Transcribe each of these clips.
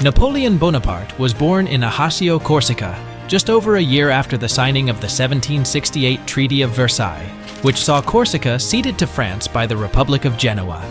Napoleon Bonaparte was born in Ajaccio, Corsica, just over a year after the signing of the 1768 Treaty of Versailles, which saw Corsica ceded to France by the Republic of Genoa.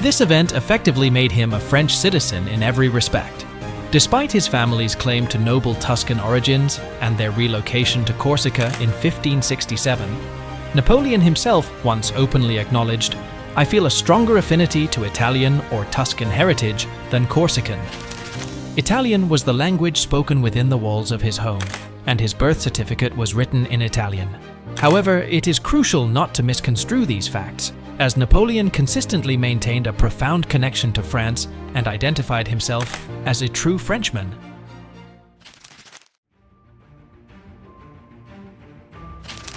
This event effectively made him a French citizen in every respect. Despite his family's claim to noble Tuscan origins and their relocation to Corsica in 1567, Napoleon himself once openly acknowledged, "I feel a stronger affinity to Italian or Tuscan heritage than Corsican." Italian was the language spoken within the walls of his home, and his birth certificate was written in Italian. However, it is crucial not to misconstrue these facts, as Napoleon consistently maintained a profound connection to France and identified himself as a true Frenchman.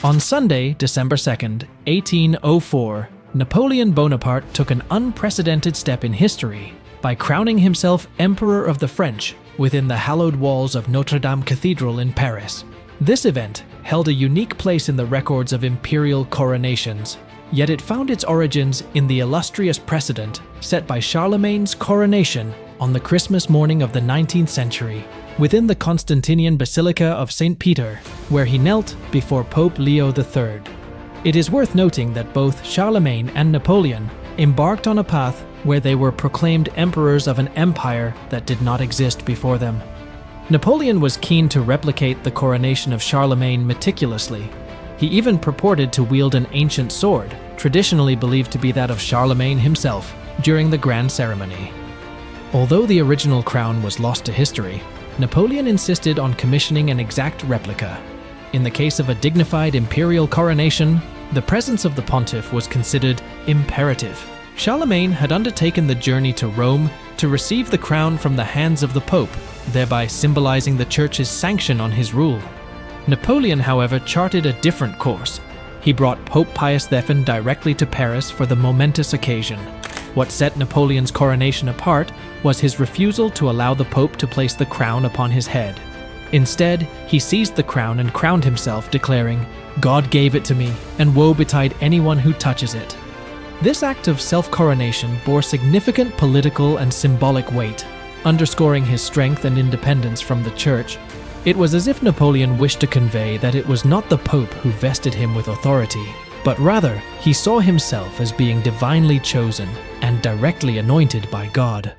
On Sunday, December 2nd, 1804, Napoleon Bonaparte took an unprecedented step in history by crowning himself Emperor of the French within the hallowed walls of Notre Dame Cathedral in Paris. This event held a unique place in the records of imperial coronations, yet it found its origins in the illustrious precedent set by Charlemagne's coronation on the Christmas morning of the 19th century within the Constantinian Basilica of St. Peter, where he knelt before Pope Leo III. It is worth noting that both Charlemagne and Napoleon embarked on a path where they were proclaimed emperors of an empire that did not exist before them. Napoleon was keen to replicate the coronation of Charlemagne meticulously. He even purported to wield an ancient sword, traditionally believed to be that of Charlemagne himself, during the grand ceremony. Although the original crown was lost to history, Napoleon insisted on commissioning an exact replica. In the case of a dignified imperial coronation, the presence of the pontiff was considered imperative. Charlemagne had undertaken the journey to Rome to receive the crown from the hands of the Pope, thereby symbolizing the Church's sanction on his rule. Napoleon, however, charted a different course. He brought Pope Pius VII directly to Paris for the momentous occasion. What set Napoleon's coronation apart was his refusal to allow the Pope to place the crown upon his head. Instead, he seized the crown and crowned himself, declaring, "God gave it to me, and woe betide anyone who touches it." This act of self-coronation bore significant political and symbolic weight, underscoring his strength and independence from the Church. It was as if Napoleon wished to convey that it was not the Pope who vested him with authority, but rather he saw himself as being divinely chosen and directly anointed by God.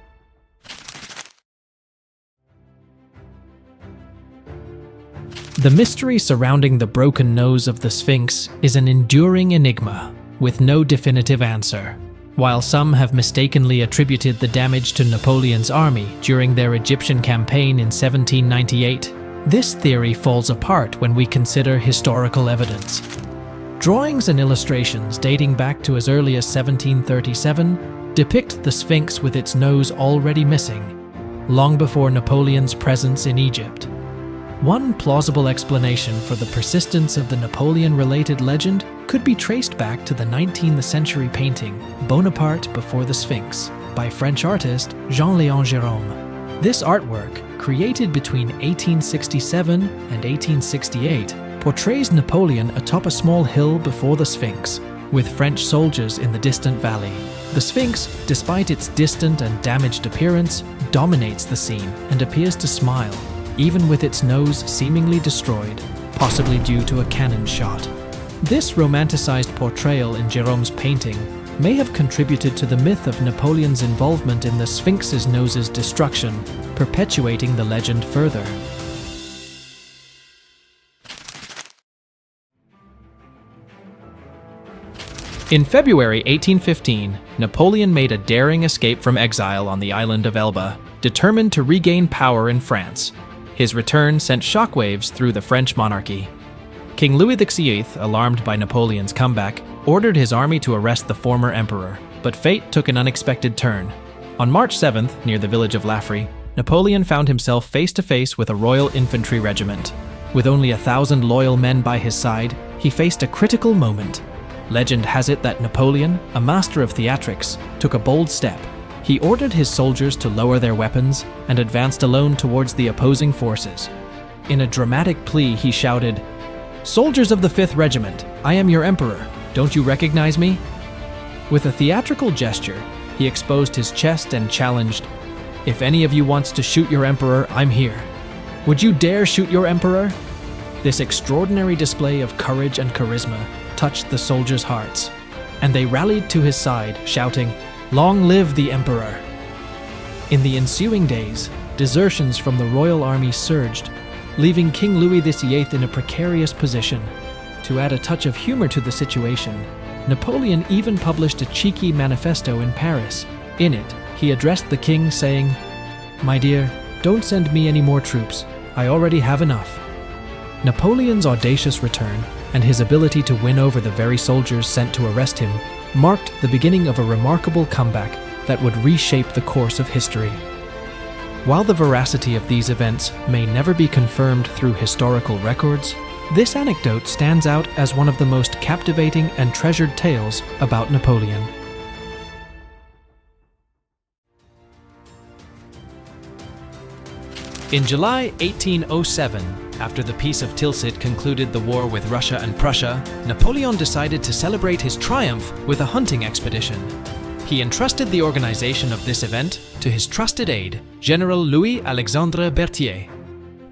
The mystery surrounding the broken nose of the Sphinx is an enduring enigma, with no definitive answer. While some have mistakenly attributed the damage to Napoleon's army during their Egyptian campaign in 1798, this theory falls apart when we consider historical evidence. Drawings and illustrations dating back to as early as 1737 depict the Sphinx with its nose already missing, long before Napoleon's presence in Egypt. One plausible explanation for the persistence of the Napoleon-related legend could be traced back to the 19th century painting Bonaparte Before the Sphinx by French artist Jean-Léon Gérôme. This artwork, created between 1867 and 1868, portrays Napoleon atop a small hill before the Sphinx, with French soldiers in the distant valley. The Sphinx, despite its distant and damaged appearance, dominates the scene and appears to smile, even with its nose seemingly destroyed, possibly due to a cannon shot. This romanticized portrayal in Gérôme's painting may have contributed to the myth of Napoleon's involvement in the Sphinx's nose's destruction, perpetuating the legend further. In February 1815, Napoleon made a daring escape from exile on the island of Elba, determined to regain power in France. His return sent shockwaves through the French monarchy. King Louis XVIII, alarmed by Napoleon's comeback, ordered his army to arrest the former emperor, but fate took an unexpected turn. On March 7th, near the village of Laffrey, Napoleon found himself face-to-face with a royal infantry regiment. With only 1,000 loyal men by his side, he faced a critical moment. Legend has it that Napoleon, a master of theatrics, took a bold step. He ordered his soldiers to lower their weapons and advanced alone towards the opposing forces. In a dramatic plea, he shouted, "Soldiers of the 5th Regiment, I am your emperor. Don't you recognize me?" With a theatrical gesture, he exposed his chest and challenged, If any of you wants to shoot your emperor, I'm here. Would you dare shoot your emperor?" This extraordinary display of courage and charisma touched the soldiers' hearts, and they rallied to his side, shouting, "Long live the emperor!" In the ensuing days, desertions from the royal army surged, leaving King Louis XVIII in a precarious position. To add a touch of humor to the situation, Napoleon even published a cheeky manifesto in Paris. In it, he addressed the king saying, "My dear, don't send me any more troops. I already have enough." Napoleon's audacious return and his ability to win over the very soldiers sent to arrest him marked the beginning of a remarkable comeback that would reshape the course of history. While the veracity of these events may never be confirmed through historical records, this anecdote stands out as one of the most captivating and treasured tales about Napoleon. In July 1807, after the Peace of Tilsit concluded the war with Russia and Prussia, Napoleon decided to celebrate his triumph with a hunting expedition. He entrusted the organization of this event to his trusted aide, General Louis-Alexandre Berthier.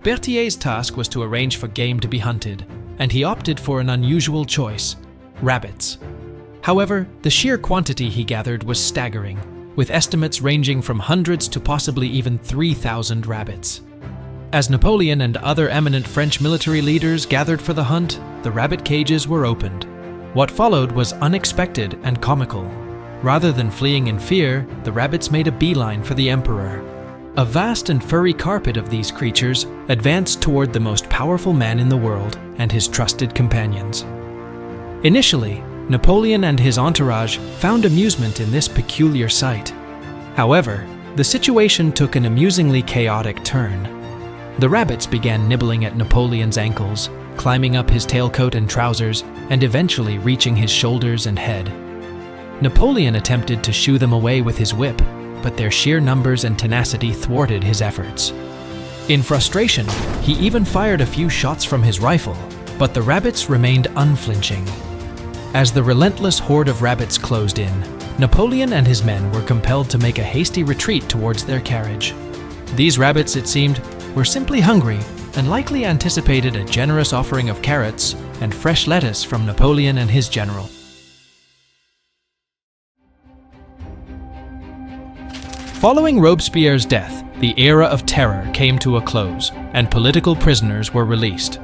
Berthier's task was to arrange for game to be hunted, and he opted for an unusual choice: rabbits. However, the sheer quantity he gathered was staggering, with estimates ranging from hundreds to possibly even 3,000 rabbits. As Napoleon and other eminent French military leaders gathered for the hunt, the rabbit cages were opened. What followed was unexpected and comical. Rather than fleeing in fear, the rabbits made a beeline for the emperor. A vast and furry carpet of these creatures advanced toward the most powerful man in the world and his trusted companions. Initially, Napoleon and his entourage found amusement in this peculiar sight. However, the situation took an amusingly chaotic turn. The rabbits began nibbling at Napoleon's ankles, climbing up his tailcoat and trousers, and eventually reaching his shoulders and head. Napoleon attempted to shoo them away with his whip, but their sheer numbers and tenacity thwarted his efforts. In frustration, he even fired a few shots from his rifle, but the rabbits remained unflinching. As the relentless horde of rabbits closed in, Napoleon and his men were compelled to make a hasty retreat towards their carriage. These rabbits, it seemed, were simply hungry and likely anticipated a generous offering of carrots and fresh lettuce from Napoleon and his general. Following Robespierre's death, the era of terror came to a close, and political prisoners were released.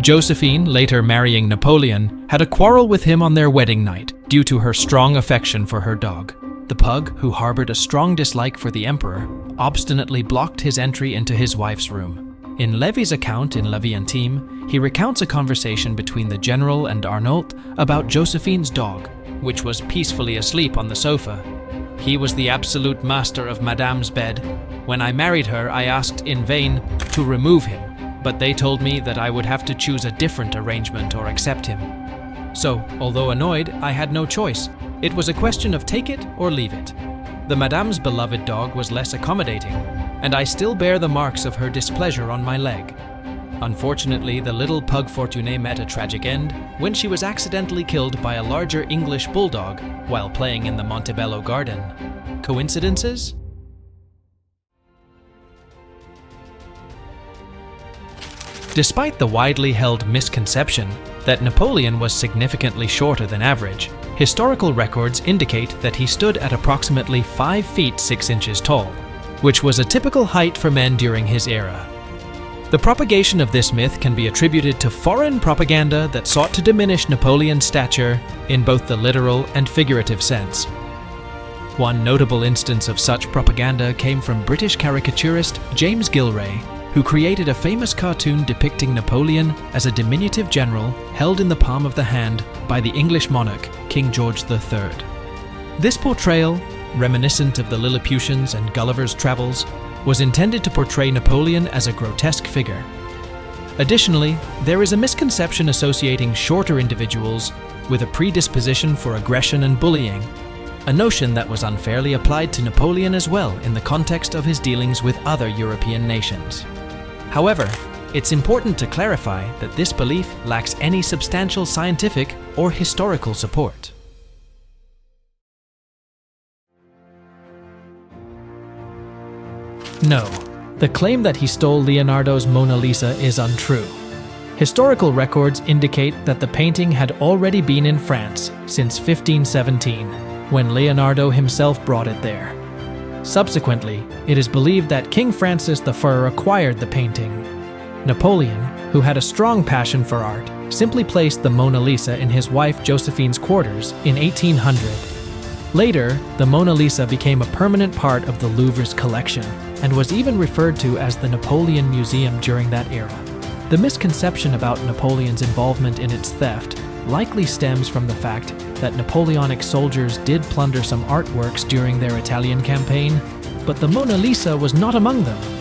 Josephine, later marrying Napoleon, had a quarrel with him on their wedding night due to her strong affection for her dog. The pug, who harbored a strong dislike for the emperor, obstinately blocked his entry into his wife's room. In Lévy's account in La Vie Intime, he recounts a conversation between the general and Arnault about Josephine's dog, which was peacefully asleep on the sofa. "He was the absolute master of Madame's bed. When I married her, I asked in vain to remove him, but they told me that I would have to choose a different arrangement or accept him. So, although annoyed, I had no choice. It was a question of take it or leave it. The Madame's beloved dog was less accommodating, and I still bear the marks of her displeasure on my leg. Unfortunately, the little pug Fortuné met a tragic end when she was accidentally killed by a larger English bulldog while playing in the Montebello garden. Coincidences?" Despite the widely held misconception that Napoleon was significantly shorter than average, historical records indicate that he stood at approximately 5 feet 6 inches tall, which was a typical height for men during his era. The propagation of this myth can be attributed to foreign propaganda that sought to diminish Napoleon's stature in both the literal and figurative sense. One notable instance of such propaganda came from British caricaturist James Gilray, who created a famous cartoon depicting Napoleon as a diminutive general held in the palm of the hand by the English monarch, King George III. This portrayal, reminiscent of the Lilliputians and Gulliver's Travels, was intended to portray Napoleon as a grotesque figure. Additionally, there is a misconception associating shorter individuals with a predisposition for aggression and bullying, a notion that was unfairly applied to Napoleon as well in the context of his dealings with other European nations. However, it's important to clarify that this belief lacks any substantial scientific or historical support. No, the claim that he stole Leonardo's Mona Lisa is untrue. Historical records indicate that the painting had already been in France since 1517, when Leonardo himself brought it there. Subsequently, it is believed that King Francis I acquired the painting. Napoleon, who had a strong passion for art, simply placed the Mona Lisa in his wife Josephine's quarters in 1800. Later, the Mona Lisa became a permanent part of the Louvre's collection and was even referred to as the Napoleon Museum during that era. The misconception about Napoleon's involvement in its theft likely stems from the fact that Napoleonic soldiers did plunder some artworks during their Italian campaign, but the Mona Lisa was not among them.